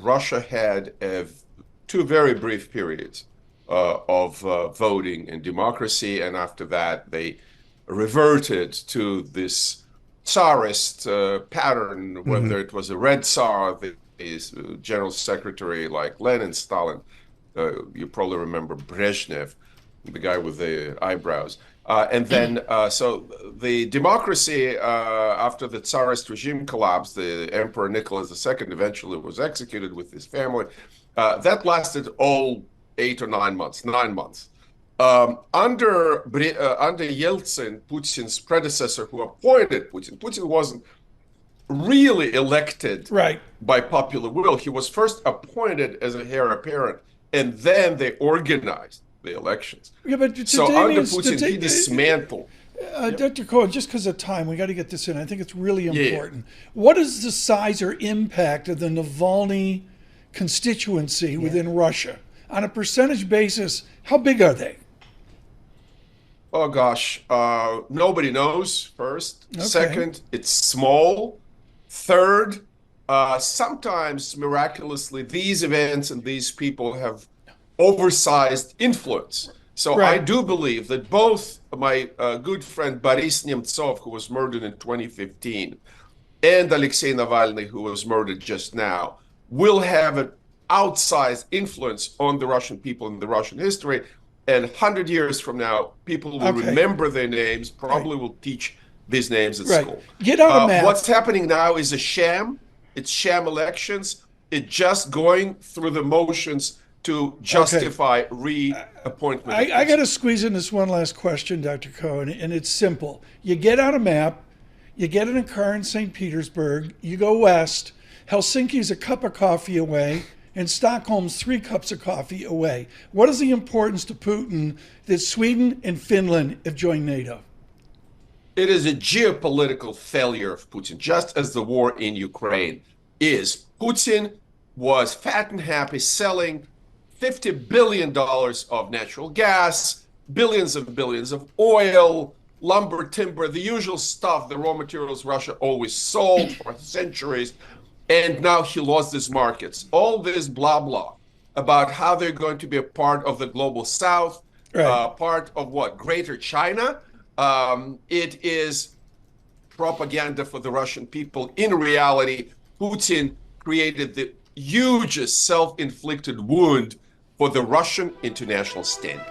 Russia had two very brief periods of voting and democracy, and after that they reverted to this Tsarist pattern, Hmm. whether it was a Red Tsar, the general secretary like Lenin, Stalin. You probably remember Brezhnev, the guy with the eyebrows. And then, so the democracy, after the Tsarist regime collapsed, the Emperor Nicholas II eventually was executed with his family. That lasted all 8 or 9 months, 9 months. Under Yeltsin, Putin's predecessor, who appointed Putin, Putin wasn't really elected Right. by popular will. He was first appointed as a heir apparent, and then they organized the elections. Yeah, but So today under means Putin, he dismantled. Yep. Dr. Cohen, just because of time, we got to get this in. I think it's really Yeah. important. What is the size or impact of the Navalny constituency within Russia? On a percentage basis, how big are they? Oh gosh, nobody knows. First, Okay. second, it's small. Third, sometimes miraculously, these events and these people have oversized influence. So I Right. do believe that both my good friend Boris Nemtsov, who was murdered in 2015, and Alexei Navalny, who was murdered just now, will have an outsized influence on the Russian people and the Russian history. And 100 years from now, people will Okay. remember their names, Right. probably will teach these names at Right. school. Get out a map. What's happening now is a sham. It's sham elections. It's just going through the motions to Okay. justify reappointment of I got Putin. to squeeze in this one last question, Dr. Cohen, and it's simple. You get out a map, you get in a car in St. Petersburg, you go west. Helsinki's a cup of coffee away, and Stockholm's 3 cups of coffee away. What is the importance to Putin that Sweden and Finland have joined NATO? It is a geopolitical failure of Putin, just as the war in Ukraine is. Putin was fat and happy selling $50 billion of natural gas, billions of oil, lumber, timber, the usual stuff, the raw materials Russia always sold for centuries. And now he lost these markets. All this blah, blah about how they're going to be a part of the global south, Right. part of what? Greater China. It is propaganda for the Russian people. In reality, Putin created the hugest self inflicted wound for the Russian international standing.